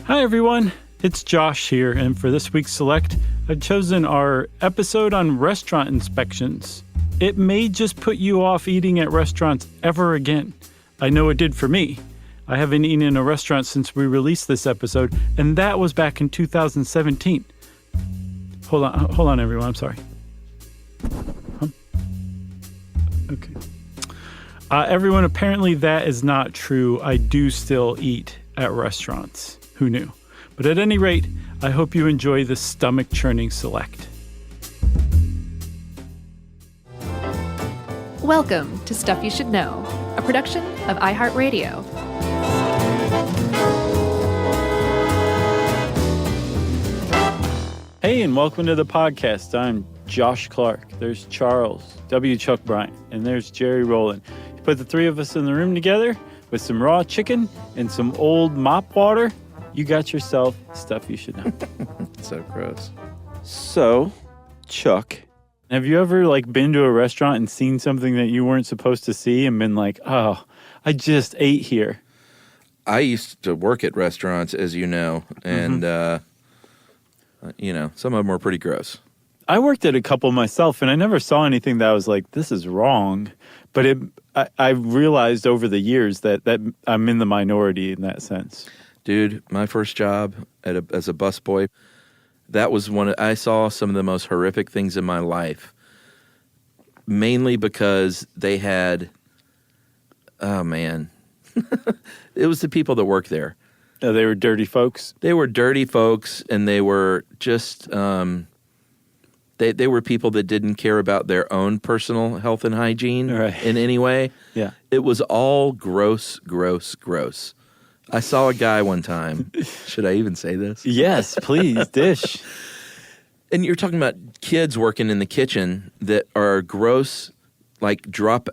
Hi, everyone. It's Josh here, and for this week's Select, I've chosen our episode on restaurant inspections. It may just put you off eating at restaurants ever again. I know it did for me. I haven't eaten in a restaurant since we released this episode, and that was back in 2017. Hold on, everyone. I'm sorry. Okay. Everyone, apparently that is not true. I do still eat at restaurants. Who knew? But at any rate, I hope you enjoy the stomach-churning Select. Welcome to Stuff You Should Know, a production of iHeartRadio. Hey, and welcome to the podcast. I'm Josh Clark. There's Charles W. Chuck Bryant, and there's Jerry Rowland. You put the three of us in the room together with some raw chicken and some old mop water, you got yourself Stuff You Should Know. So gross. So, Chuck, have you ever been to a restaurant and seen something that you weren't supposed to see and been like, oh, I just ate here? I used to work at restaurants, as you know, and, some of them were pretty gross. I worked at a couple myself, and I never saw anything that I was like, this is wrong. But I realized over the years that I'm in the minority in that sense. Dude, my first job as a busboy, that was I saw some of the most horrific things in my life. Mainly because they had, oh man, it was the people that worked there. Oh, they were dirty folks? They were dirty folks, and they were just, they were people that didn't care about their own personal health and hygiene in any way. Yeah. It was all gross, gross, gross. I saw a guy one time. Should I even say this? Yes, please, dish. And you're talking about kids working in the kitchen that are gross, like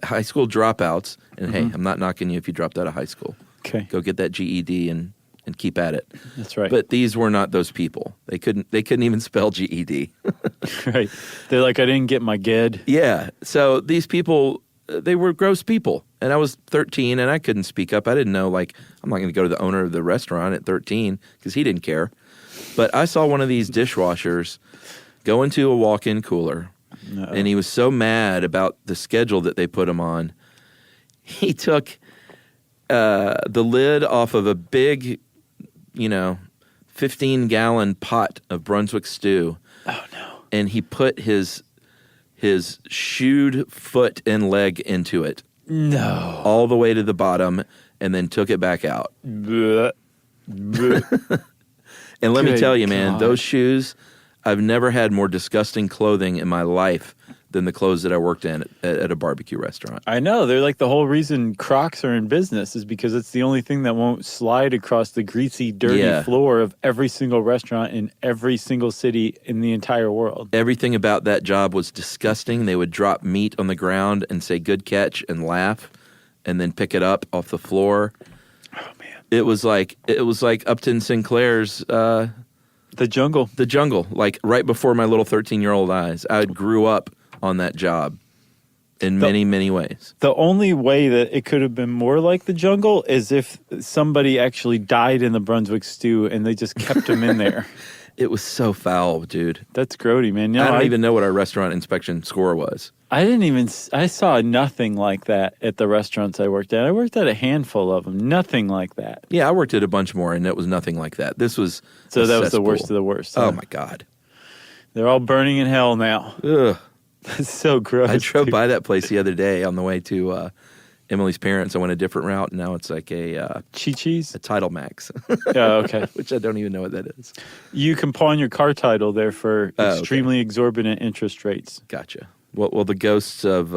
high school dropouts. And hey, I'm not knocking you if you dropped out of high school. Okay. Go get that GED and keep at it. That's right. But these were not those people. They couldn't even spell GED. Right. They're like, I didn't get my GED. Yeah. So these people, they were gross people. And I was 13 and I couldn't speak up. I didn't know, I'm not going to go to the owner of the restaurant at 13 because he didn't care. But I saw one of these dishwashers go into a walk-in cooler. Uh-oh. And he was so mad about the schedule that they put him on. He took the lid off of a big, 15-gallon pot of Brunswick stew. Oh, no. And he put his shoed foot and leg into it. No. All the way to the bottom, and then took it back out. Blech. Blech. And let me tell you, man, God. those shoes, I've never had more disgusting clothing in my life than the clothes that I worked in at a barbecue restaurant. I know. They're like the whole reason Crocs are in business is because it's the only thing that won't slide across the greasy, dirty floor of every single restaurant in every single city in the entire world. Everything about that job was disgusting. They would drop meat on the ground and say, good catch, and laugh, and then pick it up off the floor. Oh, man. It was like Upton Sinclair's The Jungle. The Jungle, right before my little 13-year-old eyes. I grew up on that job in many, many ways. The only way that it could have been more like The Jungle is if somebody actually died in the Brunswick stew and they just kept him in there. It was so foul, dude. That's grody, man. I don't even know what our restaurant inspection score was. I saw nothing like that at the restaurants I worked at. I worked at a handful of them. Nothing like that. Yeah, I worked at a bunch more, and it was nothing like that. This was So that was the worst of the worst. Oh, my God. They're all burning in hell now. Ugh. That's so gross. I drove by that place the other day on the way to Emily's parents. I went a different route, and now it's like a Chi-Chi's? A Title Max. Oh, okay. Which I don't even know what that is. You can pawn your car title there for extremely exorbitant interest rates. Gotcha. Well, the ghosts of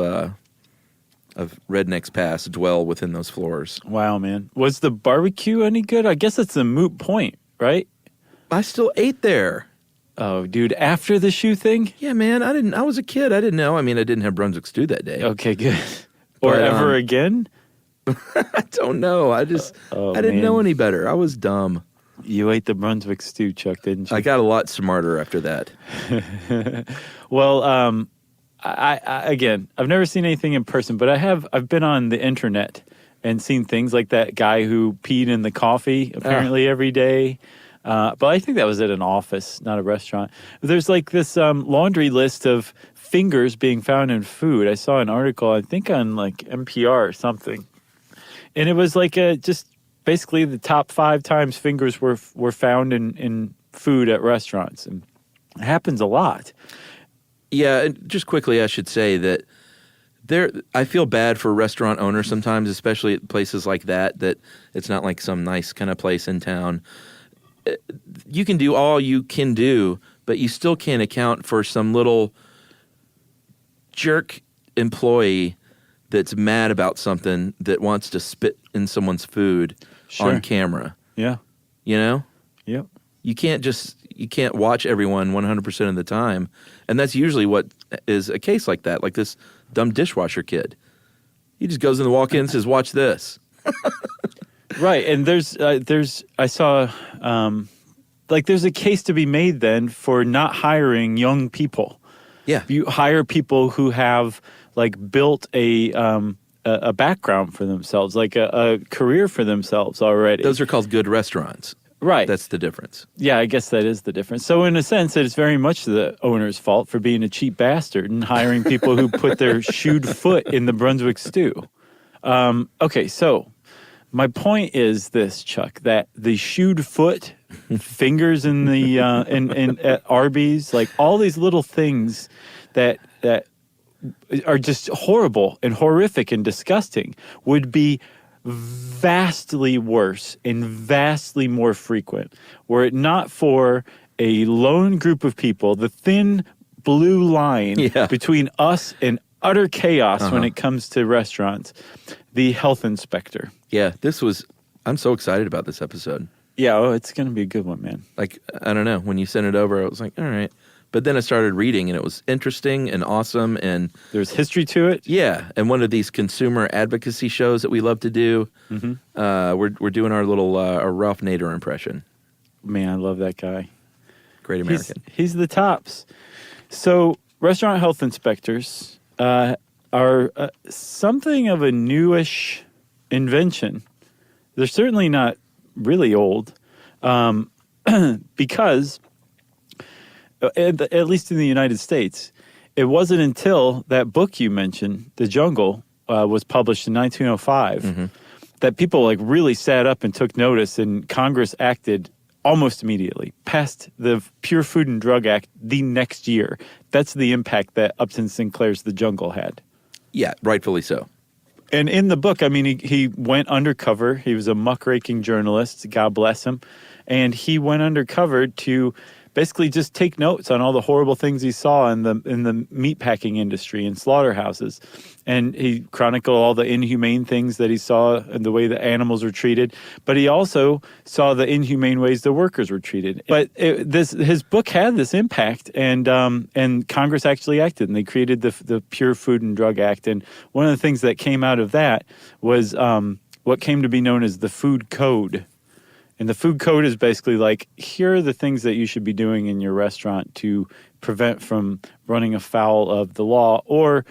Redneck's Pass dwell within those floors. Wow, man. Was the barbecue any good? I guess it's a moot point, right? I still ate there. Oh, dude, after the shoe thing? Yeah, man, I was a kid. I didn't know. I mean, I didn't have Brunswick stew that day. Okay, good. Or ever again? I don't know. I didn't know any better. I was dumb. You ate the Brunswick stew, Chuck, didn't you? I got a lot smarter after that. Well, I again, I've never seen anything in person, but I've been on the internet, and seen things like that guy who peed in the coffee apparently every day. But I think that was at an office, not a restaurant. There's like this laundry list of fingers being found in food. I saw an article, I think on like NPR or something. And it was like just basically the top 5 times fingers were found in food at restaurants. And it happens a lot. Yeah, and just quickly, I should say that I feel bad for restaurant owners sometimes, especially at places like that it's not like some nice kind of place in town. You can do all you can do, but you still can't account for some little jerk employee that's mad about something that wants to spit in someone's food on camera. Yeah. You know? Yep. You can't watch everyone 100% of the time. And that's usually what is a case like that, like this dumb dishwasher kid. He just goes in the walk-in and says, watch this. Right. And I saw, there's a case to be made then for not hiring young people. Yeah. You hire people who have built a background for themselves, like a career for themselves already. Those are called good restaurants. Right. That's the difference. Yeah, I guess that is the difference. So in a sense, it's very much the owner's fault for being a cheap bastard and hiring people who put their shoed foot in the Brunswick stew. Okay, so my point is this, Chuck, that the shoed foot, fingers in the at Arby's, like all these little things that are just horrible and horrific and disgusting would be vastly worse and vastly more frequent were it not for a lone group of people, the thin blue line between us and utter chaos when it comes to restaurants, the health inspector. Yeah, I'm so excited about this episode. Yeah, it's going to be a good one, man. Like, I don't know, when you sent it over, I was like, all right. But then I started reading, and it was interesting and awesome, and there's history to it. Yeah, and one of these consumer advocacy shows that we love to do. Mm-hmm. We're doing our little Ralph Nader impression. Man, I love that guy. Great American. He's the tops. So, restaurant health inspectors are something of a newish invention. They're certainly not really old, because at least in the United States, it wasn't until that book you mentioned, The Jungle, was published in 1905, that people really sat up and took notice, and Congress acted almost immediately, passed the Pure Food and Drug Act the next year. That's the impact that Upton Sinclair's The Jungle had. Yeah, rightfully so. And in the book, I mean, he went undercover. He was a muckraking journalist, God bless him. And he went undercover to basically just take notes on all the horrible things he saw in the meatpacking industry and slaughterhouses. And he chronicled all the inhumane things that he saw and the way the animals were treated. But he also saw the inhumane ways the workers were treated. But his book had this impact, and Congress actually acted, and they created the Pure Food and Drug Act. And one of the things that came out of that was what came to be known as the Food Code. And the food code is basically here are the things that you should be doing in your restaurant to prevent from running afoul of the law or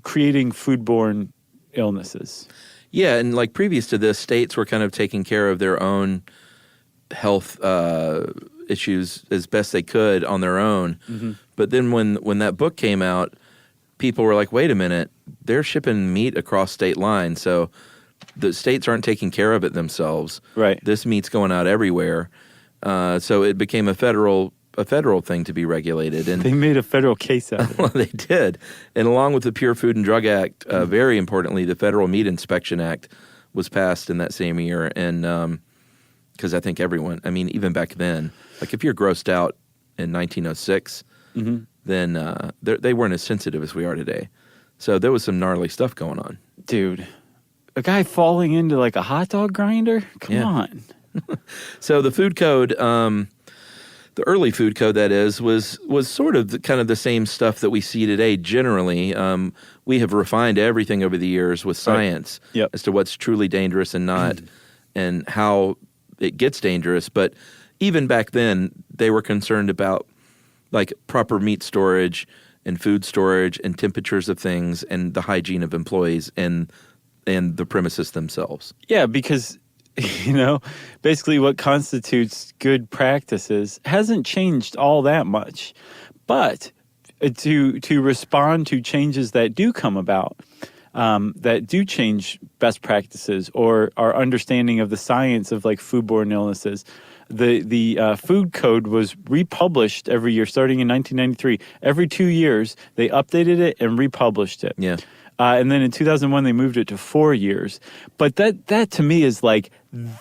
creating foodborne illnesses. Yeah, and previous to this, states were kind of taking care of their own health issues as best they could on their own. Mm-hmm. But then when that book came out, people were like, wait a minute, they're shipping meat across state lines, so the states aren't taking care of it themselves. Right. This meat's going out everywhere. So it became a federal thing to be regulated. And they made a federal case out of it. Well, they did. And along with the Pure Food and Drug Act, very importantly, the Federal Meat Inspection Act was passed in that same year. And because I think everyone, even back then, if you're grossed out in 1906, then they weren't as sensitive as we are today. So there was some gnarly stuff going on. Dude. A guy falling into a hot dog grinder? Come on. So the food code, the early food code that is, was sort of kind of the same stuff that we see today generally. We have refined everything over the years with science as to what's truly dangerous and not, and how it gets dangerous. But even back then, they were concerned about proper meat storage and food storage and temperatures of things and the hygiene of employees and and the premises themselves. Yeah, because, basically what constitutes good practices hasn't changed all that much. But to respond to changes that do come about, that do change best practices or our understanding of the science of like foodborne illnesses, the food code was republished every year starting in 1993. Every 2 years, they updated it and republished it. Yeah. And then in 2001, they moved it to 4 years. But that to me is like,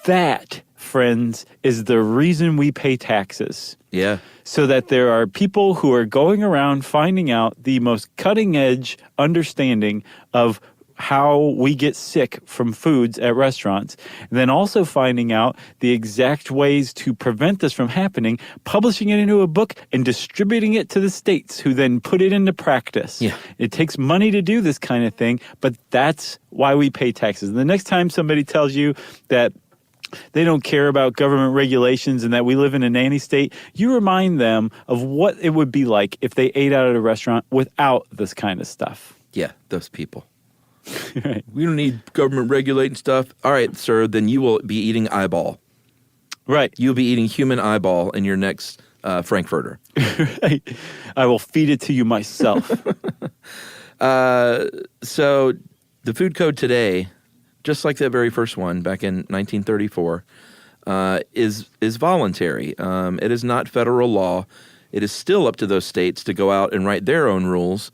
that, friends, is the reason we pay taxes. Yeah. So that there are people who are going around finding out the most cutting edge understanding of how we get sick from foods at restaurants, and then also finding out the exact ways to prevent this from happening, publishing it into a book and distributing it to the states who then put it into practice. Yeah. It takes money to do this kind of thing, but that's why we pay taxes. And the next time somebody tells you that they don't care about government regulations and that we live in a nanny state, you remind them of what it would be like if they ate out at a restaurant without this kind of stuff. Yeah, those people. Right. We don't need government regulating stuff. All right, sir, then you will be eating eyeball. Right. You'll be eating human eyeball in your next Frankfurter. Right. I will feed it to you myself. So the food code today, just like that very first one back in 1934, is voluntary. It is not federal law. It is still up to those states to go out and write their own rules.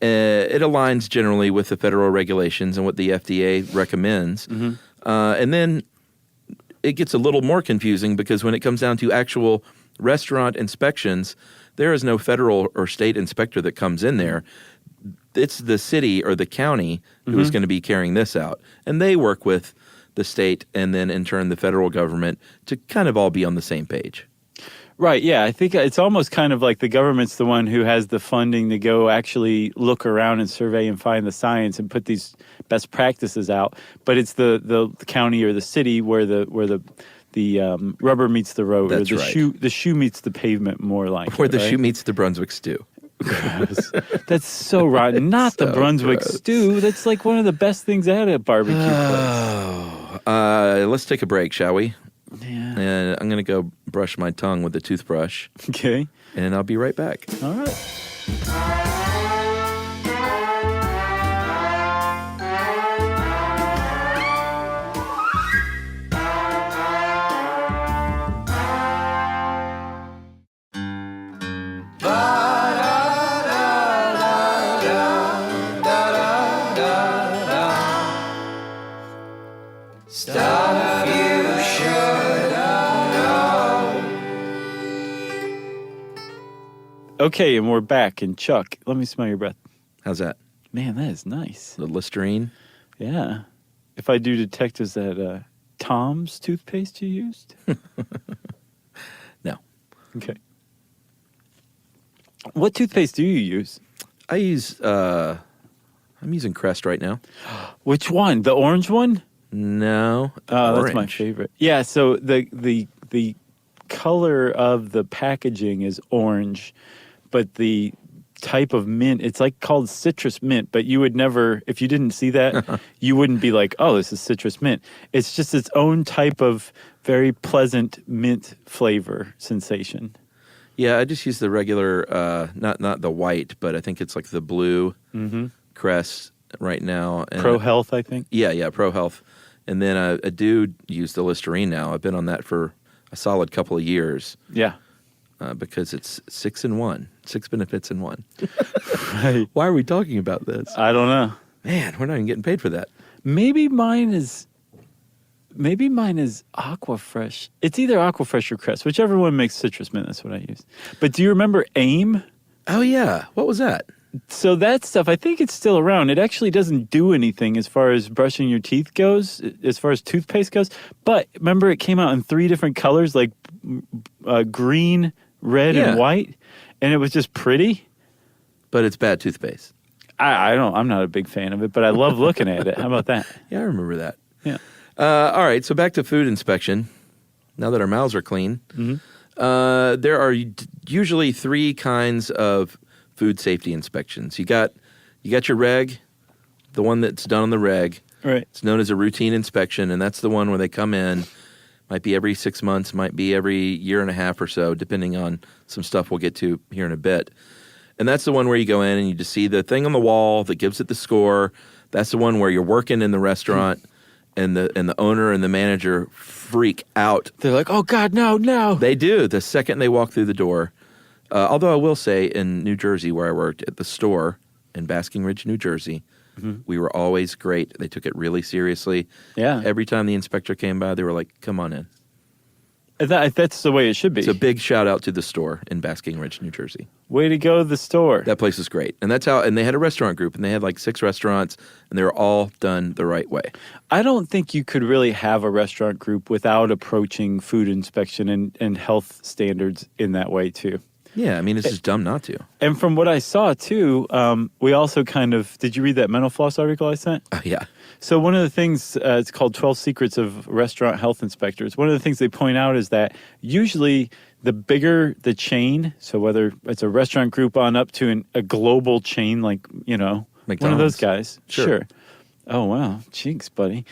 It aligns generally with the federal regulations and what the FDA recommends. Mm-hmm. And then it gets a little more confusing because when it comes down to actual restaurant inspections, there is no federal or state inspector that comes in there. It's the city or the county who is going to be carrying this out. And they work with the state and then in turn the federal government to kind of all be on the same page. Right, yeah. I think it's almost kind of like the government's the one who has the funding to go actually look around and survey and find the science and put these best practices out. But it's the county or the city where the rubber meets the road. That's or right. The shoe meets the pavement more like Where the right? shoe meets the Brunswick stew. Gross. That's so rotten. Not the Brunswick stew. That's like one of the best things at a barbecue place. Let's take a break, shall we? Yeah. And I'm going to go brush my tongue with a toothbrush. Okay. And I'll be right back. All right. Okay, and we're back. And Chuck, let me smell your breath. How's that? Man, that is nice. The Listerine? Yeah. If I do detect, is that Tom's toothpaste you used? No. Okay. What toothpaste do you use? I use, I'm using Crest right now. Which one? The orange one? No. Oh, orange. that's my favorite. Yeah, so the color of the packaging is orange, but the type of mint, it's like called citrus mint, but you would never, if you didn't see that, you wouldn't be like, oh, this is citrus mint. It's just its own type of very pleasant mint flavor sensation. Yeah, I just use the regular, not the white, but I think it's like the blue Crest right now. And Pro Health, I think. Yeah, Pro Health. And then I do use the Listerine now. I've been on that for a solid couple of years. Yeah. Because it's 6 in 1. 6 benefits in 1. Right. Why are we talking about this? I don't know. Man, we're not even getting paid for that. Maybe mine is Aquafresh. It's either Aquafresh or Crest, whichever one makes citrus mint. That's what I use. But do you remember AIM? Oh, yeah. What was that? So that stuff, I think it's still around. It actually doesn't do anything as far as brushing your teeth goes, as far as toothpaste goes. But remember, it came out in 3 different colors, like green, red, and white. And it was just pretty. But it's bad toothpaste. I'm not a big fan of it, but I love looking at it. How about that? Yeah, I remember that. Yeah. All right, so back to food inspection. Now that our mouths are clean, there are usually 3 kinds of food safety inspections. You got your reg, the one that's done on the reg. Right. It's known as a routine inspection, and that's the one where they come in. Might be every 6 months, might be every year and a half or so, depending on some stuff we'll get to here in a bit. And that's the one where you go in and you just see the thing on the wall that gives it the score. That's the one where you're working in the restaurant and the owner and the manager freak out. They're like, oh, God, no. They do the second they walk through the door. Although I will say in New Jersey where I worked at the store in Basking Ridge, New Jersey, we were always great. They took it really seriously. Yeah. Every time the inspector came by, they were like, come on in. That's the way it should be. It's a big shout out to the store in Basking Ridge, New Jersey. Way to go, the store. That place is great. And and they had a restaurant group, and they had like 6 restaurants, and they were all done the right way. I don't think you could really have a restaurant group without approaching food inspection and health standards in that way, too. Yeah, I mean, it's just dumb not to. And from what I saw, too, we also did you read that Mental Floss article I sent? Yeah. So one of the things, it's called 12 Secrets of Restaurant Health Inspectors. One of the things they point out is that usually the bigger the chain, so whether it's a restaurant group on up to a global chain like, McDonald's. one of those guys. Sure. Oh, wow. Cheeks, buddy.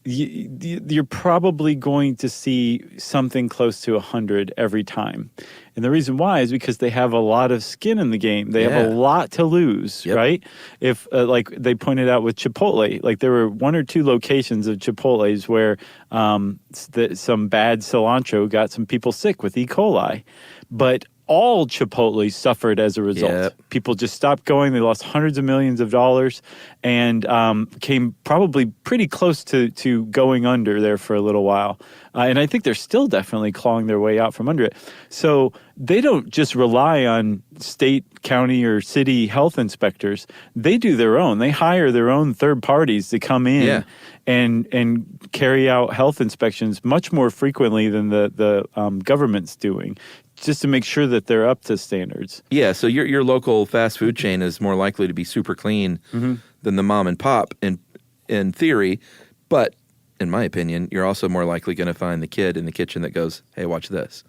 You're probably going to see something close to 100 every time. And the reason why is because they have a lot of skin in the game. They have a lot to lose, right? If, like they pointed out with Chipotle, like there were 1 or 2 locations of Chipotle's where some bad cilantro got some people sick with E. coli. But all Chipotle suffered as a result. Yep. People just stopped going. They lost hundreds of millions of dollars and came probably pretty close to going under there for a little while. And I think they're still definitely clawing their way out from under it. So they don't just rely on state, county, or city health inspectors. They do their own. They hire their own third parties to come in and carry out health inspections much more frequently than the government's doing, just to make sure that they're up to standards. Yeah, so your local fast food chain is more likely to be super clean than the mom and pop in theory, but in my opinion, you're also more likely going to find the kid in the kitchen that goes, hey, watch this.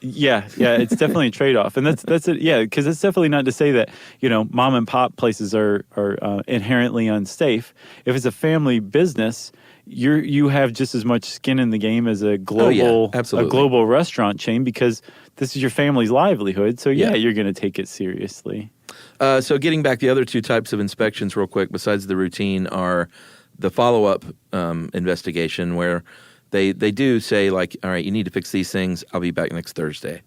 Yeah, it's definitely a trade-off. And that's it. Yeah, because it's definitely not to say that, mom and pop places are inherently unsafe. If it's a family business, you have just as much skin in the game as a global restaurant chain, because this is your family's livelihood. So you're going to take it seriously. So getting back, the other 2 types of inspections real quick, besides the routine, are the follow-up investigation, where they do say, like, all right, you need to fix these things. I'll be back next Thursday.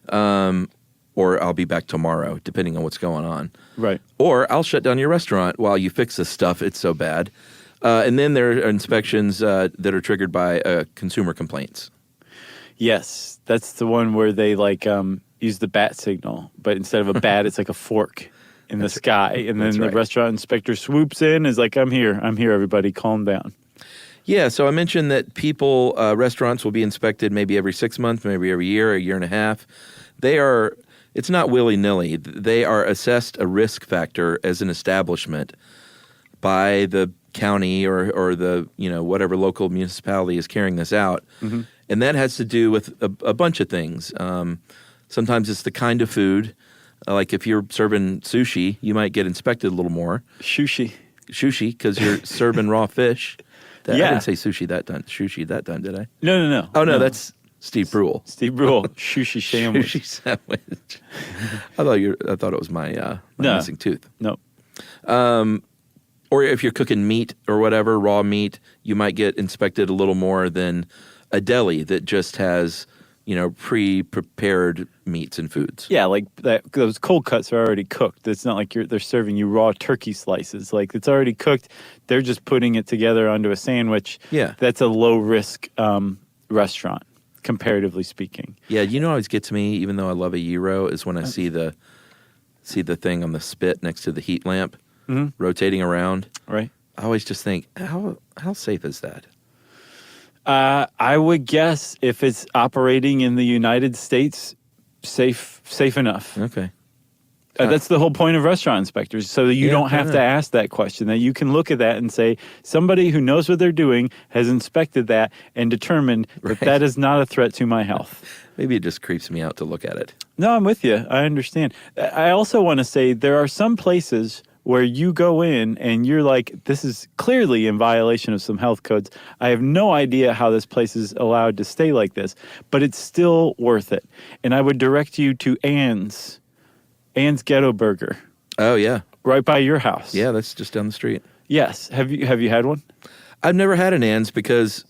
Or I'll be back tomorrow, depending on what's going on. Right. Or I'll shut down your restaurant while you fix this stuff. It's so bad. And then there are inspections that are triggered by consumer complaints. Yes, that's the one where they use the bat signal, but instead of a bat, it's like a fork in the sky, and then the restaurant inspector swoops in, is like, I'm here, everybody, calm down. Yeah, so I mentioned that restaurants will be inspected maybe every 6 months, maybe every year, a year and a half. It's not willy-nilly. They are assessed a risk factor as an establishment by the county or the, whatever local municipality is carrying this out. Mm-hmm. And that has to do with a bunch of things. Sometimes it's the kind of food. Like if you're serving sushi, you might get inspected a little more. Sushi, because you're serving raw fish. I didn't say sushi that time, did I? No. Oh, no, that's Steve Brule. Sushi sandwich. Sushi sandwich. I thought it was my missing tooth. No. Or if you're cooking meat or whatever, raw meat, you might get inspected a little more than a deli that just has, pre-prepared meats and foods. Yeah, like those cold cuts are already cooked. It's not like they're serving you raw turkey slices. Like, it's already cooked. They're just putting it together onto a sandwich. Yeah. That's a low-risk restaurant, comparatively speaking. Yeah, what always gets me, even though I love a gyro, is when I see the thing on the spit next to the heat lamp rotating around. Right. I always just think, how safe is that? I would guess if it's operating in the United States, safe enough. Okay. That's the whole point of restaurant inspectors, so that you don't have to ask that question, that you can look at that and say, somebody who knows what they're doing has inspected that and determined that is not a threat to my health. Maybe it just creeps me out to look at it. No, I'm with you. I understand. I also want to say there are some places where you go in and you're like, this is clearly in violation of some health codes. I have no idea how this place is allowed to stay like this, but it's still worth it. And I would direct you to Ann's Ghetto Burger. Oh, yeah. Right by your house. Yeah, that's just down the street. Yes. Have you had one? I've never had an Ann's because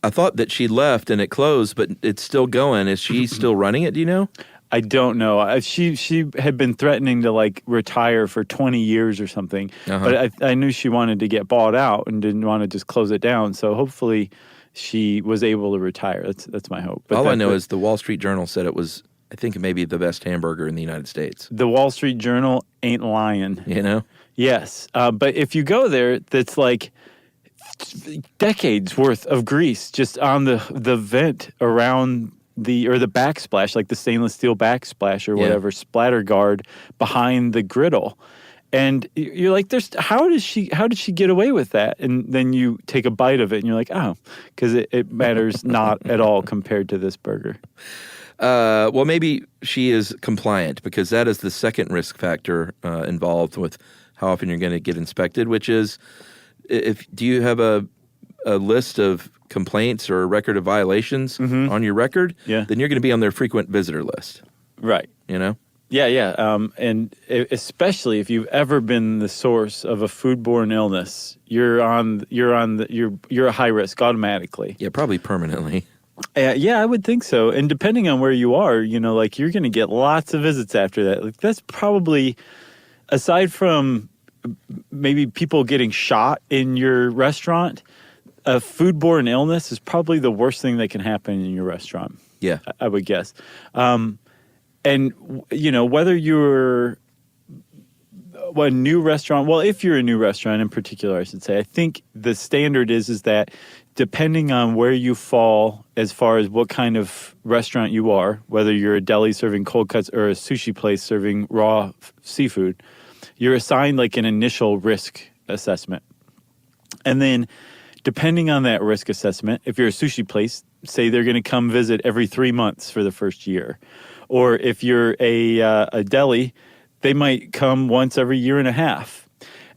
I thought that she left and it closed, but it's still going. Is she still running it? Do you know? I don't know. She had been threatening to like retire for 20 years or something, but I knew she wanted to get bought out and didn't want to just close it down. So hopefully she was able to retire. That's my hope. But all I know is the Wall Street Journal said it was, I think, maybe the best hamburger in the United States. The Wall Street Journal ain't lying. You know? Yes. But if you go there, that's like decades worth of grease just on the vent around the backsplash, like the stainless steel backsplash or whatever, splatter guard behind the griddle. And you're like, how did she get away with that? And then you take a bite of it and you're like, oh, because it matters not at all compared to this burger. Well, maybe she is compliant, because that is the second risk factor involved with how often you're going to get inspected, which is, do you have a list of complaints or a record of violations on your record? Yeah. Then you're going to be on their frequent visitor list. Right. You know? Yeah. And especially if you've ever been the source of a foodborne illness, you're a high risk automatically. Yeah, probably permanently. Yeah, I would think so. And depending on where you are, like you're going to get lots of visits after that. Like that's probably, aside from maybe people getting shot in your restaurant, a foodborne illness is probably the worst thing that can happen in your restaurant. Yeah, I would guess. And whether you're a new restaurant, well, if you're a new restaurant in particular, I should say, I think the standard is that depending on where you fall as far as what kind of restaurant you are, whether you're a deli serving cold cuts or a sushi place serving raw seafood, you're assigned like an initial risk assessment. And then depending on that risk assessment, if you're a sushi place, say they're going to come visit every 3 months for the first year. Or if you're a deli, they might come once every year and a half.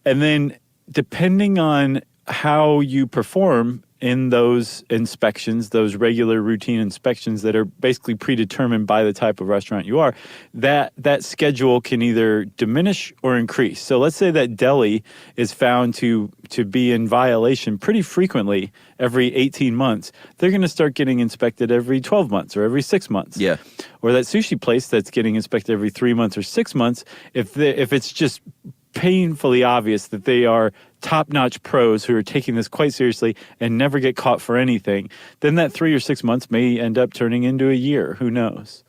And then depending on how you perform in those inspections, those regular routine inspections that are basically predetermined by the type of restaurant you are, that schedule can either diminish or increase. So let's say that deli is found to be in violation pretty frequently every 18 months. They're going to start getting inspected every 12 months or every 6 months. Yeah. Or that sushi place that's getting inspected every 3 months or 6 months, if it's just painfully obvious that they are top-notch pros who are taking this quite seriously and never get caught for anything, then that 3 or 6 months may end up turning into a year. Who knows?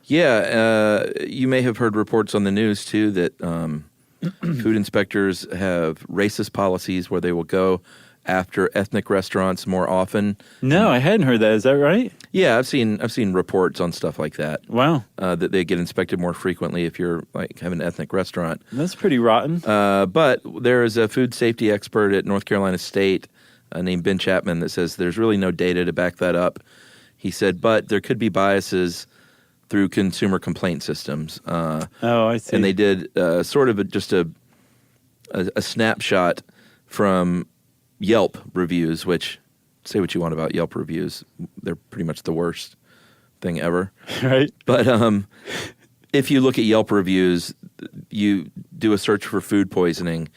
Yeah, you may have heard reports on the news, too, that food inspectors have racist policies where they will go after ethnic restaurants more often. No, I hadn't heard that. Is that right? Yeah, I've seen reports on stuff like that. Wow. That they get inspected more frequently if you're like have an ethnic restaurant. That's pretty rotten. But there is a food safety expert at North Carolina State named Ben Chapman that says there's really no data to back that up. He said, but there could be biases through consumer complaint systems. Oh, I see. And they did sort of just a snapshot from Yelp reviews, which, say what you want about Yelp reviews, they're pretty much the worst thing ever. Right. But if you look at Yelp reviews, you do a search for food poisoning,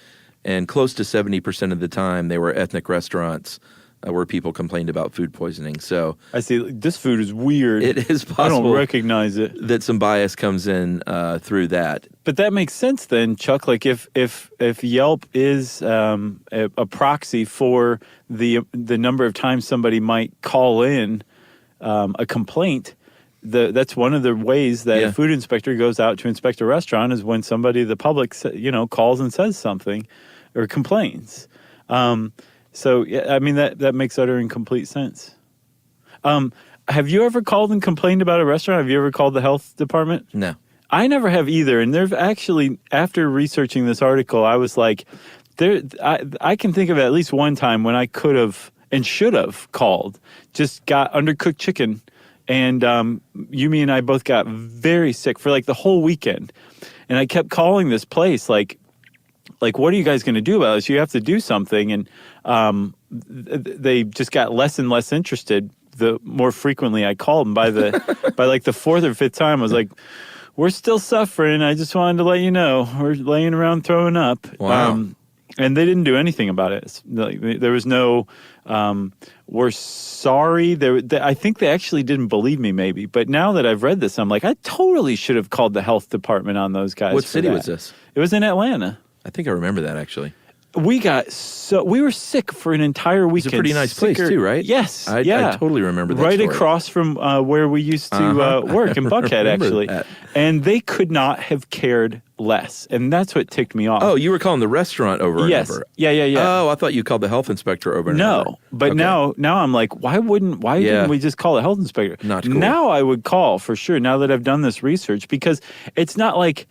and close to 70% of the time they were ethnic restaurants where people complained about food poisoning. So I see. This food is weird. It is possible. I don't recognize it. That some bias comes in through that. But that makes sense then, Chuck. Like if Yelp is a proxy for the number of times somebody might call in a complaint, that's one of the ways that a food inspector goes out to inspect a restaurant is when somebody, the public, calls and says something or complains. So, yeah, I mean, that makes utter and complete sense. Have you ever called and complained about a restaurant? Have you ever called the health department? No. I never have either. And there's actually, after researching this article, I was like, I can think of at least one time when I could have and should have called, just got undercooked chicken. And Yumi and I both got very sick for like the whole weekend. And I kept calling this place like like, what are you guys going to do about this? You have to do something. And they just got less and less interested the more frequently I called them. By like the fourth or fifth time, I was like, we're still suffering. I just wanted to let you know. We're laying around throwing up. Wow. And they didn't do anything about it. There was no, we're sorry. I think they actually didn't believe me, maybe. But now that I've read this, I'm like, I totally should have called the health department on those guys. What city was this? It was in Atlanta. I think I remember that, actually. We were sick for an entire weekend. It's a pretty nice place, too, right? Yes. I totally remember that Right story. across from where we used to work in Buckhead, actually. That. And they could not have cared less. And that's what ticked me off. Oh, you were calling the restaurant over and over. Yeah. Oh, I thought you called the health inspector over and over. No, but Okay. now I'm like, why didn't we just call the health inspector? Not cool. Now I would call for sure, now that I've done this research, because it's not like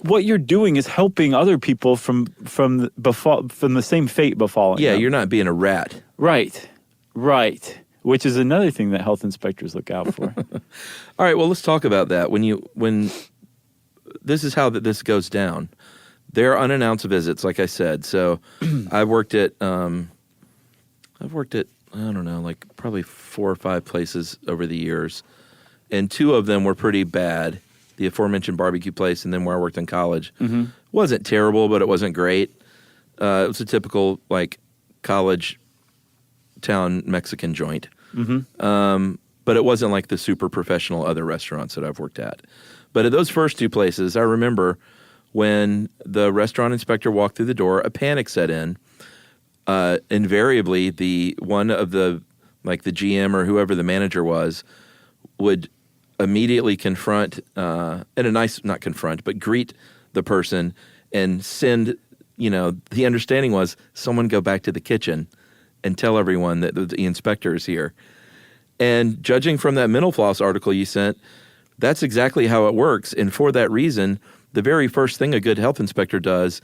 what you're doing is helping other people from the same fate befalling Yeah, them. you're not being a rat. Right. Which is another thing that health inspectors look out for. All right, well, let's talk about that. When this is how this goes down. They're unannounced visits, like I said. So I've worked at I don't know, like probably 4 or 5 places over the years, and 2 of them were pretty bad. The aforementioned barbecue place, and then where I worked in college. Mm-hmm. Wasn't terrible, but it wasn't great. It was a typical like college town Mexican joint. Mm-hmm. But it wasn't like the super professional other restaurants that I've worked at. But at those first 2 places, I remember when the restaurant inspector walked through the door, a panic set in. Invariably, the GM or whoever the manager was would immediately confront, greet the person and send, the understanding was someone go back to the kitchen and tell everyone that the inspector is here. And judging from that Mental Floss article you sent, that's exactly how it works. And for that reason, the very first thing a good health inspector does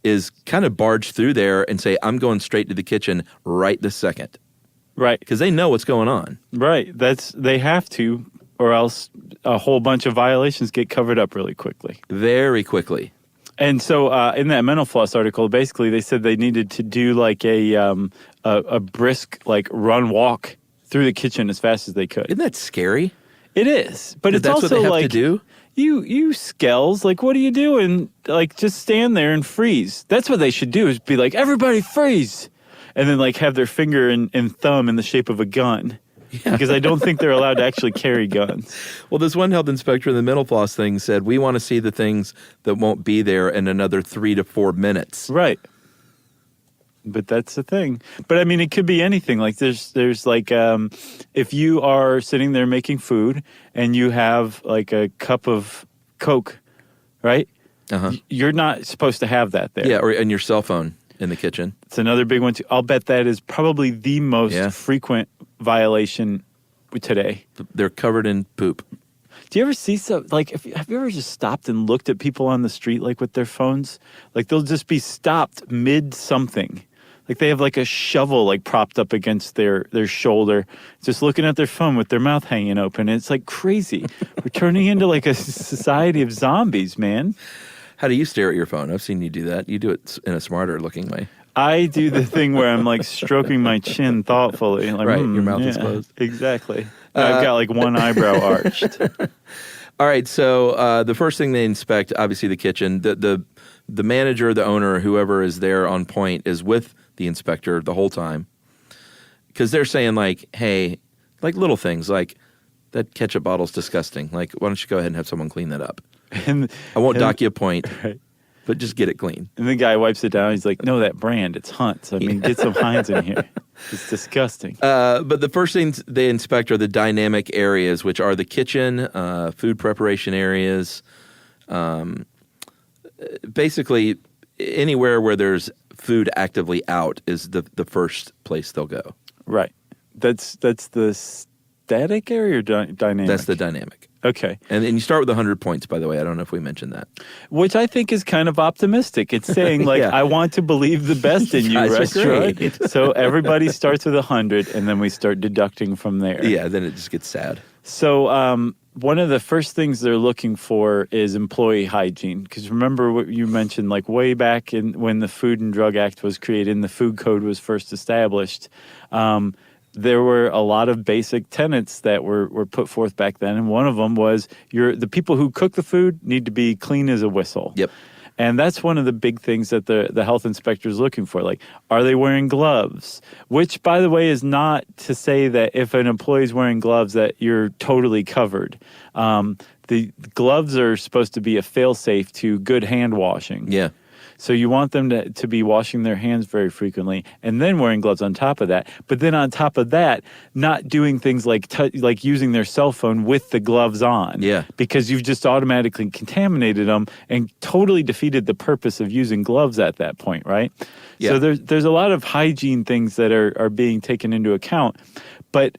is kind of barge through there and say, I'm going straight to the kitchen right this second. Right. Because they know what's going on. Right. They have to, or else a whole bunch of violations get covered up really quickly. Very quickly. And so in that Mental Floss article, basically they said they needed to do like a brisk walk through the kitchen as fast as they could. Isn't that scary? It is, but it's that's also what they have like to do? You skells, like, what are you doing? Like, just stand there and freeze. That's what they should do, is be like, everybody freeze, and then like have their finger and thumb in the shape of a gun. Yeah. Because I don't think they're allowed to actually carry guns. Well, this one health inspector in the Mental Floss thing said, we want to see the things that won't be there in another 3 to 4 minutes. Right. But that's the thing. But I mean, it could be anything. Like there's like, if you are sitting there making food and you have like a cup of Coke, right? Uh-huh. You're not supposed to have that there. Yeah, or in your cell phone in the kitchen. It's another big one too. I'll bet that is probably the most frequent violation today. They're covered in poop. Do you ever see have you ever just stopped and looked at people on the street like with their phones? Like they'll just be stopped mid something. Like they have like a shovel like propped up against their shoulder, just looking at their phone with their mouth hanging open. And it's like crazy. We're turning into like a society of zombies, man. How do you stare at your phone? I've seen you do that. You do it in a smarter looking way. I do the thing where I'm like stroking my chin thoughtfully. Like, right, your mouth is closed. Exactly. I've got like one eyebrow arched. All right, so the first thing they inspect, obviously the kitchen. The manager, the owner, whoever is there on point is with the inspector the whole time. Because they're saying like, hey, like little things like that ketchup bottle's disgusting. Like, why don't you go ahead and have someone clean that up? I won't dock you a point. Right. But just get it clean. And the guy wipes it down. He's like, no, that brand, it's Hunt's. I mean, get some Heinz in here. It's disgusting. But the first things they inspect are the dynamic areas, which are the kitchen, food preparation areas, basically anywhere where there's food actively out is the first place they'll go. Right. That's the static area or dynamic? That's the dynamic. Okay. And you start with 100 points, by the way. I don't know if we mentioned that. Which I think is kind of optimistic. It's saying, like, I want to believe the best in you, restaurant. So everybody starts with 100, and then we start deducting from there. Yeah, then it just gets sad. So one of the first things they're looking for is employee hygiene. Because remember what you mentioned, like way back when the Food and Drug Act was created and the food code was first established, there were a lot of basic tenets that were put forth back then. And one of them was the people who cook the food need to be clean as a whistle. Yep. And that's one of the big things that the health inspector is looking for. Like, are they wearing gloves? Which, by the way, is not to say that if an employee is wearing gloves that you're totally covered. The gloves are supposed to be a fail-safe to good hand washing. Yeah. So you want them to be washing their hands very frequently and then wearing gloves on top of that. But then on top of that, not doing things like using their cell phone with the gloves on. Yeah. Because you've just automatically contaminated them and totally defeated the purpose of using gloves at that point, right? Yeah. So there's a lot of hygiene things that are being taken into account. But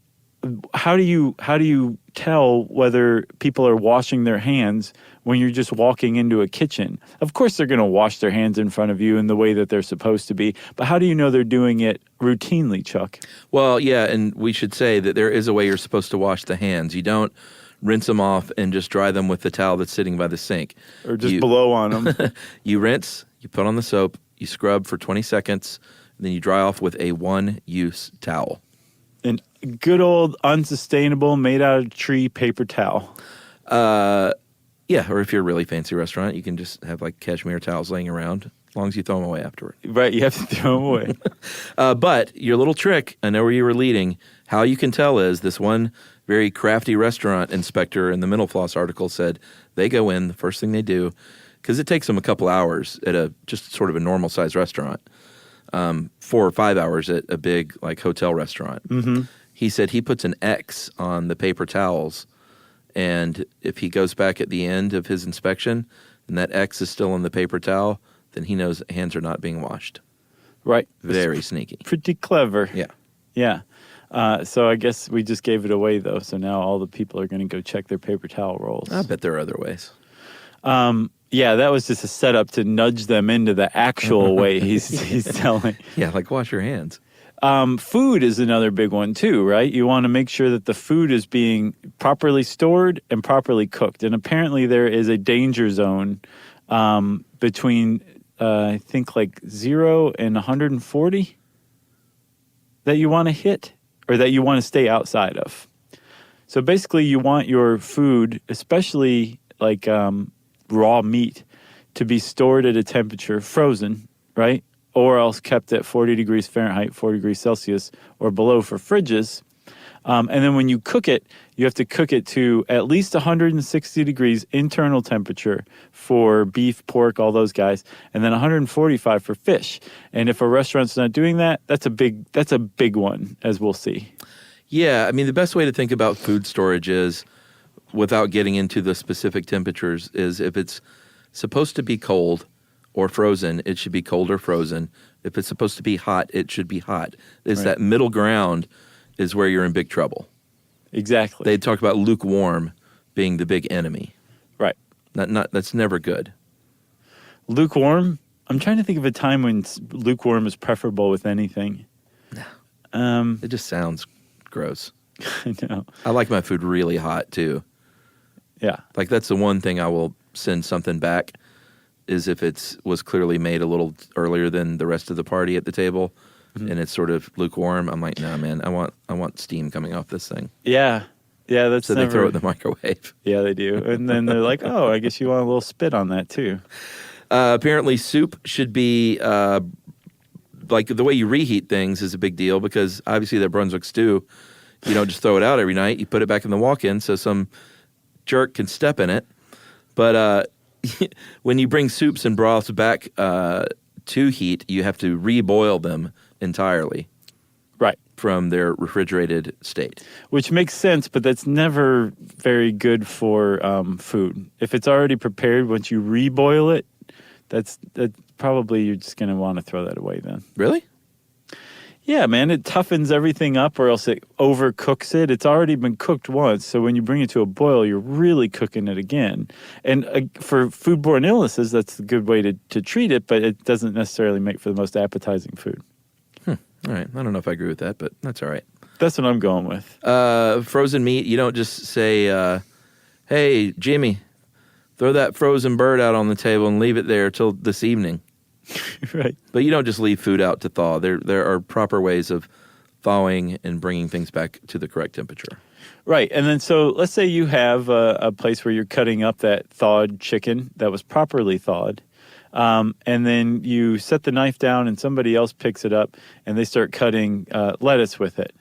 how do you tell whether people are washing their hands when you're just walking into a kitchen? Of course they're going to wash their hands in front of you in the way that they're supposed to be, but how do you know they're doing it routinely, Chuck? Well, yeah, and we should say that there is a way you're supposed to wash the hands. You don't rinse them off and just dry them with the towel that's sitting by the sink. Or just blow on them. You rinse, you put on the soap, you scrub for 20 seconds, and then you dry off with a one-use towel. An good old unsustainable made out of tree paper towel. Yeah, or if you're a really fancy restaurant, you can just have like cashmere towels laying around as long as you throw them away afterward. Right, you have to throw them away. But your little trick, I know where you were leading, how you can tell is this one very crafty restaurant inspector in the Mental Floss article said they go in, the first thing they do, because it takes them a couple hours at just sort of a normal-sized restaurant, 4 or 5 hours at a big like hotel restaurant. Mm-hmm. He said he puts an X on the paper towels, and if he goes back at the end of his inspection and that X is still on the paper towel, then he knows hands are not being washed. Right. Very sneaky. Pretty clever. Yeah. Yeah. So I guess we just gave it away, though. So now all the people are going to go check their paper towel rolls. I bet there are other ways. Yeah, that was just a setup to nudge them into the actual way he's telling. Yeah, like wash your hands. Food is another big one too, right? You want to make sure that the food is being properly stored and properly cooked. And apparently there is a danger zone between, I think, like 0 and 140 that you want to hit or that you want to stay outside of. So basically you want your food, especially like raw meat, to be stored at a temperature, frozen, right? Or else kept at 40 degrees Fahrenheit, 40 degrees Celsius, or below for fridges. And then when you cook it, you have to cook it to at least 160 degrees internal temperature for beef, pork, all those guys, and then 145 for fish. And if a restaurant's not doing that, that's a big one, as we'll see. Yeah, I mean, the best way to think about food storage is, without getting into the specific temperatures, is if it's supposed to be cold or frozen, it should be cold or frozen. If it's supposed to be hot, it should be hot. It's right. That middle ground is where you're in big trouble. Exactly. They talk about lukewarm being the big enemy. Right. That's never good. Lukewarm? I'm trying to think of a time when lukewarm is preferable with anything. No. It just sounds gross. I know. I like my food really hot, too. Yeah. Like, that's the one thing I will send something back, is if it was clearly made a little earlier than the rest of the party at the table, and it's sort of lukewarm. I'm like, nah, man, I want steam coming off this thing. Yeah. Yeah, that's so never... they throw it in the microwave. Yeah, they do. And then they're like, oh, I guess you want a little spit on that, too. Apparently, soup should be... like, the way you reheat things is a big deal, because obviously that Brunswick stew, you don't just throw it out every night. You put it back in the walk-in so some jerk can step in it. But when you bring soups and broths back to heat, you have to reboil them entirely. Right. From their refrigerated state. Which makes sense, but that's never very good for food. If it's already prepared, once you reboil it, that's probably you're just going to want to throw that away then. Really? Yeah, man, it toughens everything up, or else it overcooks it. It's already been cooked once, so when you bring it to a boil, you're really cooking it again. And for foodborne illnesses, that's a good way to treat it, but it doesn't necessarily make for the most appetizing food. All right. I don't know if I agree with that, but that's all right. That's what I'm going with. Frozen meat, you don't just say, hey, Jimmy, throw that frozen bird out on the table and leave it there till this evening. Right. But you don't just leave food out to thaw. There are proper ways of thawing and bringing things back to the correct temperature. Right. And then so let's say you have a place where you're cutting up that thawed chicken that was properly thawed. And then you set the knife down and somebody else picks it up and they start cutting lettuce with it.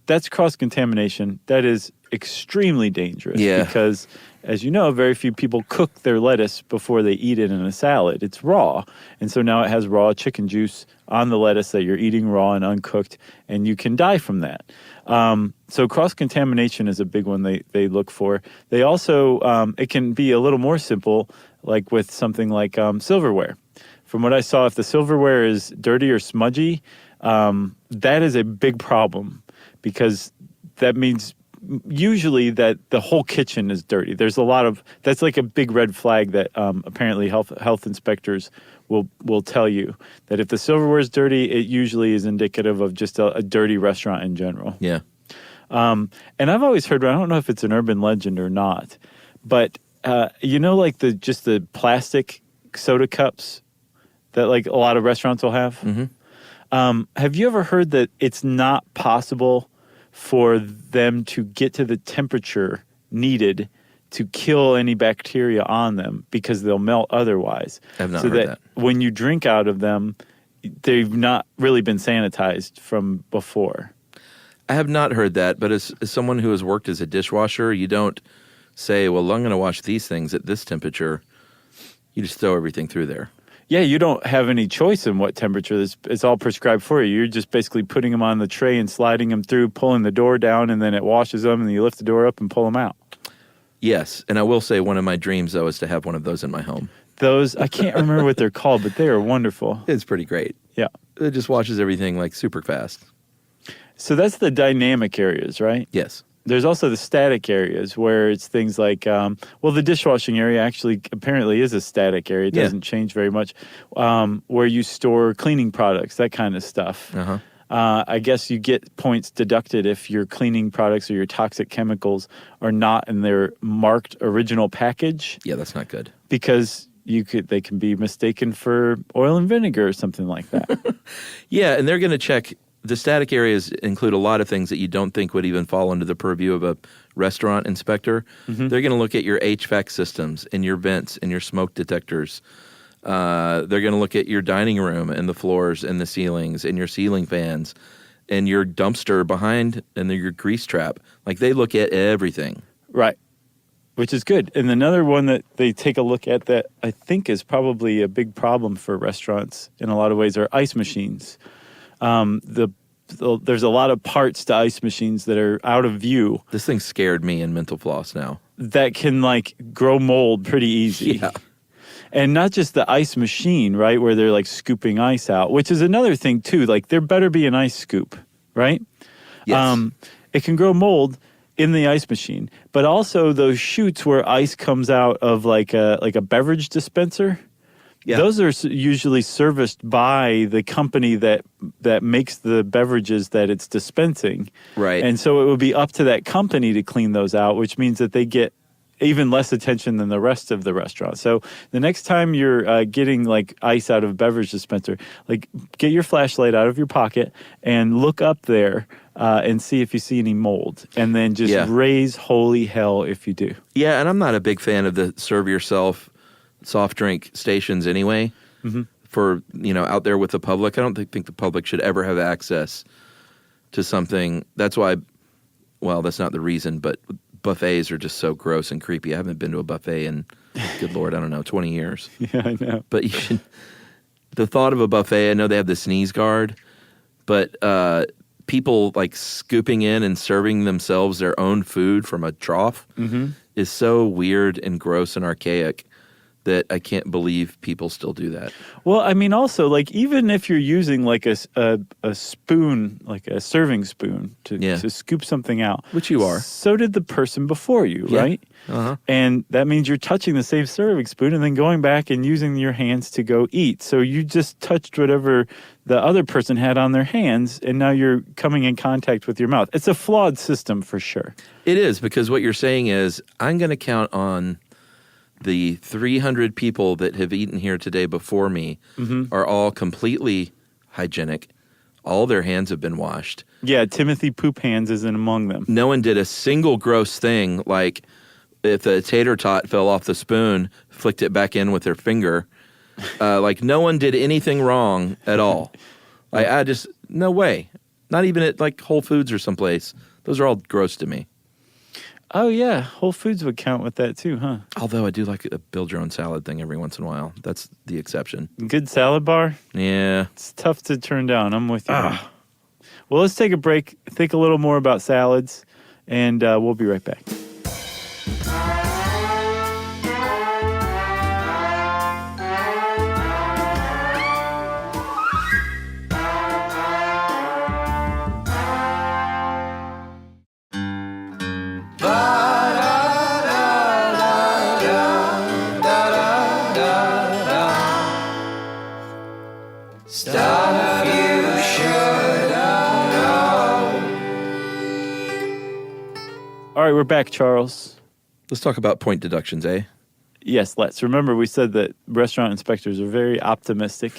That's cross-contamination. That is extremely dangerous because, as you know, very few people cook their lettuce before they eat it in a salad. It's raw. And so now it has raw chicken juice on the lettuce that you're eating raw and uncooked, and you can die from that. So cross-contamination is a big one they look for. They also, it can be a little more simple, like with something like silverware. From what I saw, if the silverware is dirty or smudgy, that is a big problem because that means usually that the whole kitchen is dirty. There's a lot of, that's like a big red flag that apparently health inspectors will tell you that if the silverware is dirty, it usually is indicative of just a dirty restaurant in general. Yeah. And I've always heard, I don't know if it's an urban legend or not, but you know, like the plastic soda cups that like a lot of restaurants will have? Mm-hmm. Have you ever heard that it's not possible for them to get to the temperature needed to kill any bacteria on them because they'll melt otherwise? I've not heard that. When you drink out of them, they've not really been sanitized from before. I have not heard that, but as someone who has worked as a dishwasher, you don't say, well, I'm going to wash these things at this temperature. You just throw everything through there. Yeah, you don't have any choice in what temperature. It's all prescribed for you. You're just basically putting them on the tray and sliding them through, pulling the door down, and then it washes them, and you lift the door up and pull them out. Yes, and I will say one of my dreams, though, is to have one of those in my home. Those, I can't remember what they're called, but they are wonderful. It's pretty great. Yeah. It just washes everything like super fast. So that's the dynamic areas, right? Yes. There's also the static areas where it's things like, the dishwashing area actually apparently is a static area. It doesn't change very much. Where you store cleaning products, that kind of stuff. Uh-huh. I guess you get points deducted if your cleaning products or your toxic chemicals are not in their marked original package. Yeah, that's not good. Because they can be mistaken for oil and vinegar or something like that. Yeah, and they're going to check. The static areas include a lot of things that you don't think would even fall under the purview of a restaurant inspector. Mm-hmm. They're going to look at your HVAC systems and your vents and your smoke detectors. They're going to look at your dining room and the floors and the ceilings and your ceiling fans and your dumpster behind and your grease trap. Like, they look at everything. Right. Which is good. And another one that they take a look at that I think is probably a big problem for restaurants in a lot of ways are ice machines. There's a lot of parts to ice machines that are out of view. This thing scared me in mental floss now. That can like grow mold pretty easy. Yeah. And not just the ice machine, right, where they're like scooping ice out, which is another thing too. Like there better be an ice scoop, right? Yes. It can grow mold in the ice machine, but also those chutes where ice comes out of like a beverage dispenser. Yeah. Those are usually serviced by the company that makes the beverages that it's dispensing. Right. And so it would be up to that company to clean those out, which means that they get even less attention than the rest of the restaurant. So the next time you're getting like ice out of a beverage dispenser, like get your flashlight out of your pocket and look up there and see if you see any mold. And then just raise holy hell if you do. Yeah, and I'm not a big fan of the serve yourself soft drink stations anyway. Mm-hmm. For, out there with the public. I don't think the public should ever have access to something. That's why, that's not the reason, but buffets are just so gross and creepy. I haven't been to a buffet in, good Lord, I don't know, 20 years. Yeah, I know. But the thought of a buffet, I know they have the sneeze guard, but people like scooping in and serving themselves their own food from a trough is so weird and gross and archaic that I can't believe people still do that. Well, I mean, also, like, even if you're using like a spoon, like a serving spoon to scoop something out. Which you are. So did the person before you, Yeah. right? Uh-huh. And that means you're touching the same serving spoon and then going back and using your hands to go eat. So you just touched whatever the other person had on their hands, and now you're coming in contact with your mouth. It's a flawed system for sure. It is, because what you're saying is, I'm going to count on the 300 people that have eaten here today before me are all completely hygienic. All their hands have been washed. Yeah, Timothy Poop Hands isn't among them. No one did a single gross thing, like if a tater tot fell off the spoon, flicked it back in with their finger. Like, no one did anything wrong at all. I just, no way. Not even at, like, Whole Foods or someplace. Those are all gross to me. Oh, yeah. Whole Foods would count with that too, huh? Although I do like a build-your-own salad thing every once in a while. That's the exception. Good salad bar? Yeah. It's tough to turn down. I'm with you. Well, let's take a break, think a little more about salads, and we'll be right back. All right, we're back, Charles. Let's talk about point deductions, eh? Yes, let's. Remember, we said that restaurant inspectors are very optimistic,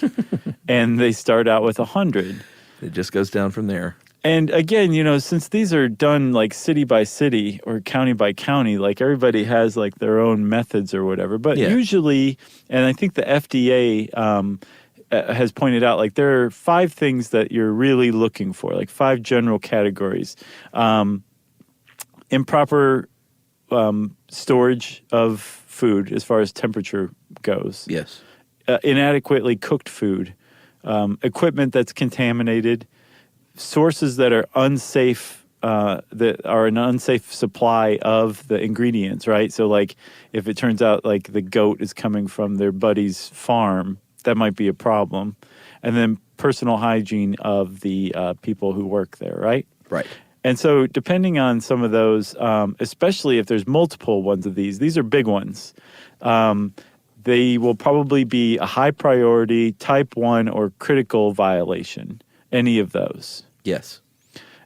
and they start out with 100. It just goes down from there. And again, you know, since these are done like city by city or county by county, like everybody has like their own methods or whatever. But usually, and I think the FDA has pointed out, like there are 5 things that you're really looking for, like 5 general categories. Improper storage of food as far as temperature goes. Yes. Inadequately cooked food. Equipment that's contaminated. Sources that are unsafe, that are an unsafe supply of the ingredients, right? So, like, if it turns out, like, the goat is coming from their buddy's farm, that might be a problem. And then personal hygiene of the people who work there, right? Right. And so depending on some of those, especially if there's multiple ones of these are big ones. They will probably be a high priority, type 1 or critical violation, any of those. Yes.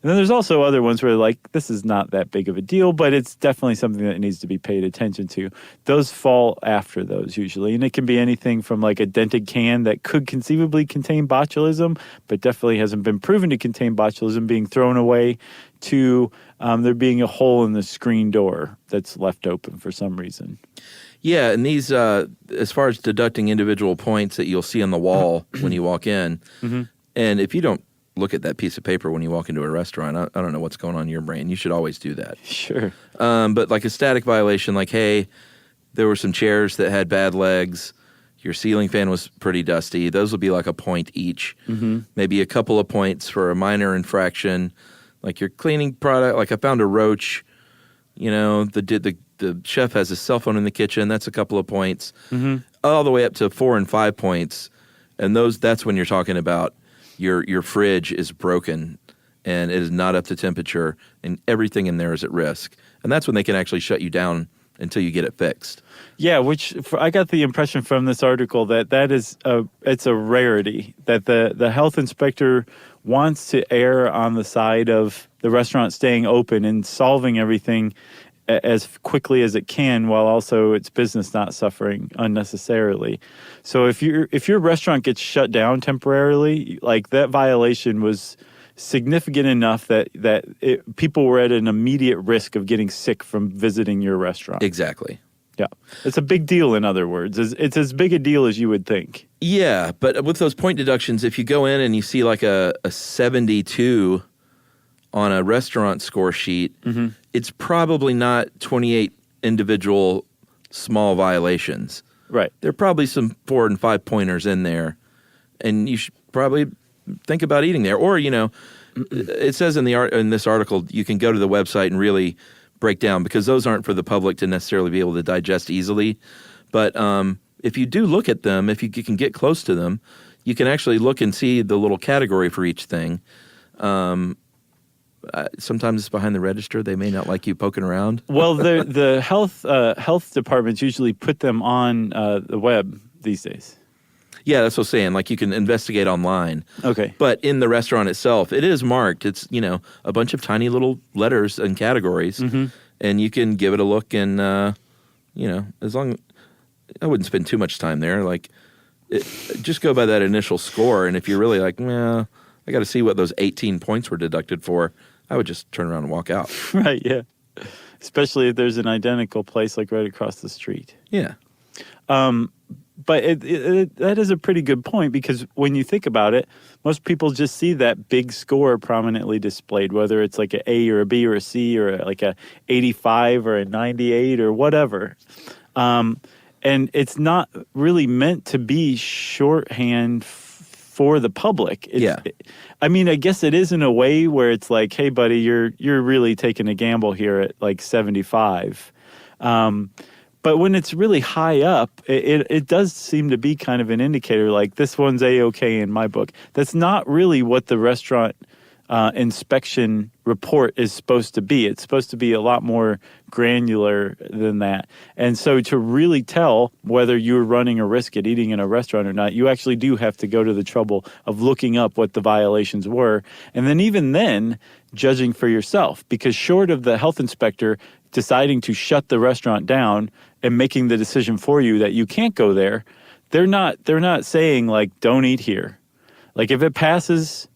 And then there's also other ones where, like, this is not that big of a deal, but it's definitely something that needs to be paid attention to. Those fall after those usually. And it can be anything from, like, a dented can that could conceivably contain botulism, but definitely hasn't been proven to contain botulism being thrown away, to there being a hole in the screen door that's left open for some reason. Yeah, and these, as far as deducting individual points that you'll see on the wall when you walk in, and if you don't look at that piece of paper when you walk into a restaurant, I don't know what's going on in your brain. You should always do that. Sure. But like a static violation, like, hey, there were some chairs that had bad legs, your ceiling fan was pretty dusty, those will be like a point each. Maybe a couple of points for a minor infraction, like your cleaning product. Like, I found a roach, you know, the chef has his cell phone in the kitchen, that's a couple of points, all the way up to 4 and 5 points. And that's when you're talking about your fridge is broken and it is not up to temperature and everything in there is at risk. And that's when they can actually shut you down until you get it fixed. Yeah, I got the impression from this article that is it's a rarity, that the health inspector wants to err on the side of the restaurant staying open and solving everything as quickly as it can, while also its business not suffering unnecessarily. So if your restaurant gets shut down temporarily, like, that violation was significant enough that people were at an immediate risk of getting sick from visiting your restaurant. Exactly. Yeah. It's a big deal, in other words. It's as big a deal as you would think. Yeah, but with those point deductions, if you go in and you see like a 72 on a restaurant score sheet, it's probably not 28 individual small violations. Right. There are probably some 4 and 5 pointers in there, and you should probably think about eating there. Or, you know, it says in this article, you can go to the website and really break down, because those aren't for the public to necessarily be able to digest easily. But if you do look at them, if you can get close to them, you can actually look and see the little category for each thing. Sometimes it's behind the register. They may not like you poking around. Well, the health departments usually put them on the web these days. Yeah, that's what I'm saying. Like you can investigate online. Okay. But in the restaurant itself, it is marked. It's, a bunch of tiny little letters and categories. Mm-hmm. And you can give it a look and, as long I wouldn't spend too much time there. Like, just go by that initial score. And if you're really like, I got to see what those 18 points were deducted for, I would just turn around and walk out. Right, yeah. Especially if there's an identical place like right across the street. Yeah. But that is a pretty good point, because when you think about it, most people just see that big score prominently displayed, whether it's like an A or a B or a C or like a 85 or a 98 or whatever. And it's not really meant to be shorthand for the public. I mean, I guess it is in a way where it's like, hey, buddy, you're really taking a gamble here at like 75. But when it's really high up, it does seem to be kind of an indicator, like this one's A-okay in my book. That's not really what the restaurant inspection report is supposed to be. It's supposed to be a lot more granular than that. And so to really tell whether you're running a risk at eating in a restaurant or not, you actually do have to go to the trouble of looking up what the violations were. And then even then, judging for yourself, because short of the health inspector deciding to shut the restaurant down and making the decision for you that you can't go there, they're not saying like, don't eat here. Like if it passes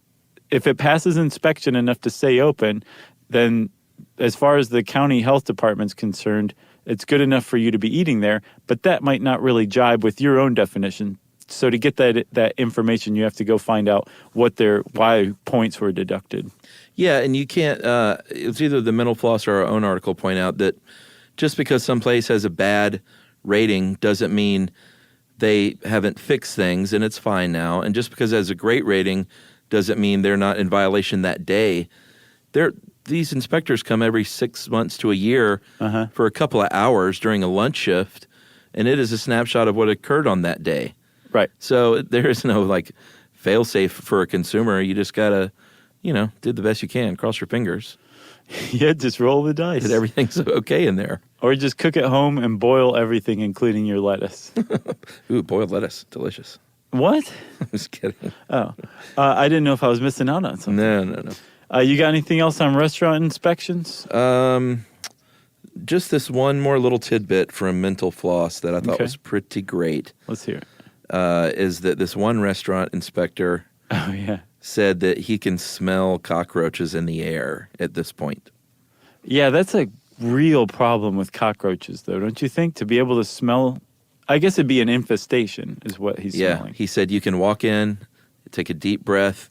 inspection enough to stay open, then as far as the county health department's concerned, it's good enough for you to be eating there, but that might not really jibe with your own definition. So to get that information, you have to go find out why points were deducted. Yeah, and you can't, it's either the Mental Floss or our own article point out that just because some place has a bad rating doesn't mean they haven't fixed things and it's fine now. And just because it has a great rating doesn't mean they're not in violation that day. These inspectors come every 6 months to a year for a couple of hours during a lunch shift, and it is a snapshot of what occurred on that day. Right. So there is no like fail-safe for a consumer. You just got to, do the best you can. Cross your fingers. Yeah, just roll the dice. That everything's okay in there. Or just cook at home and boil everything, including your lettuce. Ooh, boiled lettuce. Delicious. What? I'm just kidding. Oh. I didn't know if I was missing out on something. No. You got anything else on restaurant inspections? Just this one more little tidbit from Mental Floss that I thought was pretty great. Let's hear it. Is that this one restaurant inspector said that he can smell cockroaches in the air at this point. Yeah, that's a real problem with cockroaches, though, don't you think? To be able to smell, I guess it'd be an infestation is what he's smelling. Yeah, he said you can walk in, take a deep breath,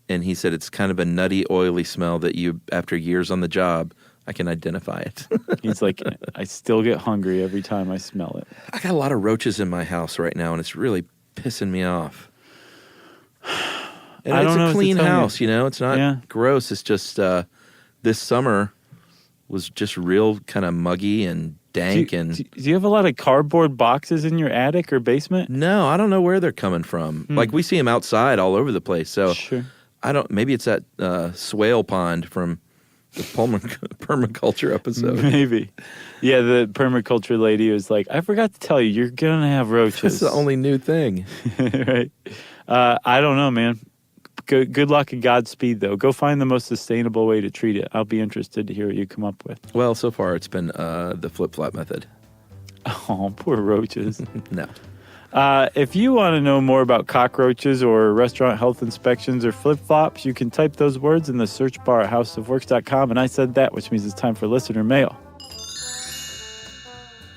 and he said it's kind of a nutty, oily smell that you, after years on the job, I can identify it. He's like, I still get hungry every time I smell it. I got a lot of roaches in my house right now, and it's really pissing me off. And it's a clean house, It's not gross. It's just this summer was just real kind of muggy and dank. Do you have a lot of cardboard boxes in your attic or basement? No, I don't know where they're coming from. Like we see them outside all over the place. So sure. Maybe it's that swale pond from the permaculture episode. Maybe. Yeah, the permaculture lady was like, I forgot to tell you, you're going to have roaches. That's the only new thing. Right. I don't know, man. Good luck and Godspeed, though. Go find the most sustainable way to treat it. I'll be interested to hear what you come up with. Well, so far it's been the flip-flop method. Oh, poor roaches. No. If you want to know more about cockroaches or restaurant health inspections or flip-flops, you can type those words in the search bar at houseofworks.com. And I said that, which means it's time for listener mail.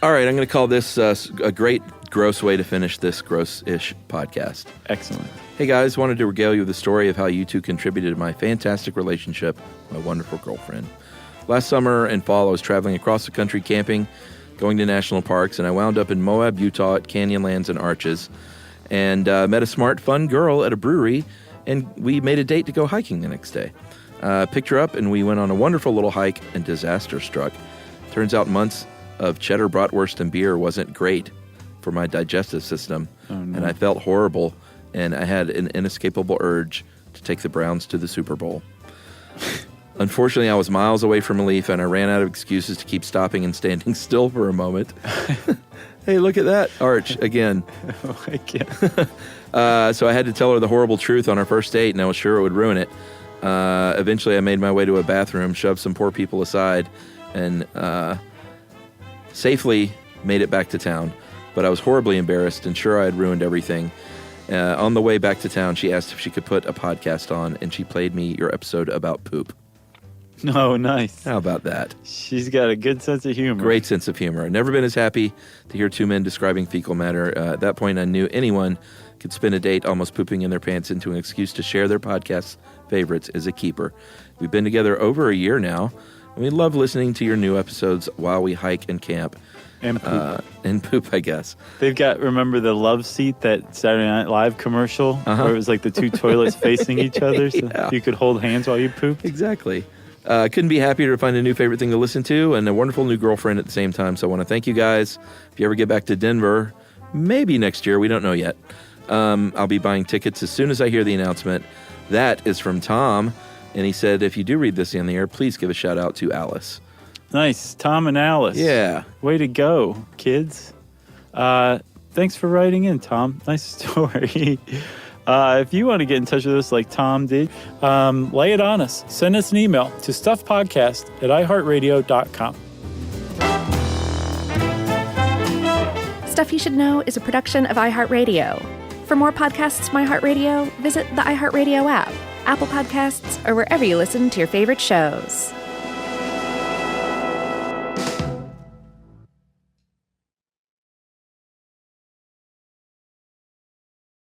All right, I'm going to call this a great gross way to finish this gross-ish podcast. Excellent. Hey guys, wanted to regale you with the story of how you two contributed to my fantastic relationship with my wonderful girlfriend. Last summer and fall, I was traveling across the country camping, going to national parks, and I wound up in Moab, Utah at Canyonlands and Arches, and met a smart, fun girl at a brewery, and we made a date to go hiking the next day. Picked her up, and we went on a wonderful little hike, and disaster struck. Turns out months of cheddar bratwurst and beer wasn't great for my digestive system. Oh, no. And I felt horrible, and I had an inescapable urge to take the Browns to the Super Bowl. Unfortunately, I was miles away from relief, and I ran out of excuses to keep stopping and standing still for a moment. Hey, look at that, Arch, again. Oh, I can't. So I had to tell her the horrible truth on our first date, and I was sure it would ruin it. Eventually, I made my way to a bathroom, shoved some poor people aside, and safely made it back to town. But I was horribly embarrassed and sure I had ruined everything. On the way back to town, she asked if she could put a podcast on, and she played me your episode about poop. Oh, nice. How about that? She's got a good sense of humor. Great sense of humor. I've never been as happy to hear two men describing fecal matter. At that point, I knew anyone could spend a date almost pooping in their pants into an excuse to share their podcast favorites as a keeper. We've been together over a year now, and we love listening to your new episodes while we hike and camp. And poop. And poop, I guess. They've got, remember the love seat, that Saturday Night Live commercial, where it was like the two toilets facing each other so Yeah. you could hold hands while you pooped? Exactly. Couldn't be happier to find a new favorite thing to listen to and a wonderful new girlfriend at the same time. So I want to thank you guys. If you ever get back to Denver, maybe next year, we don't know yet. I'll be buying tickets as soon as I hear the announcement. That is from Tom. And he said, if you do read this on the air, please give a shout out to Alice. Nice. Tom and Alice. Yeah. Way to go, kids. Thanks for writing in, Tom. Nice story. If you want to get in touch with us like Tom did, lay it on us. Send us an email to stuffpodcast@iheartradio.com. Stuff You Should Know is a production of iHeartRadio. For more podcasts from iHeartRadio, visit the iHeartRadio app, Apple Podcasts, or wherever you listen to your favorite shows.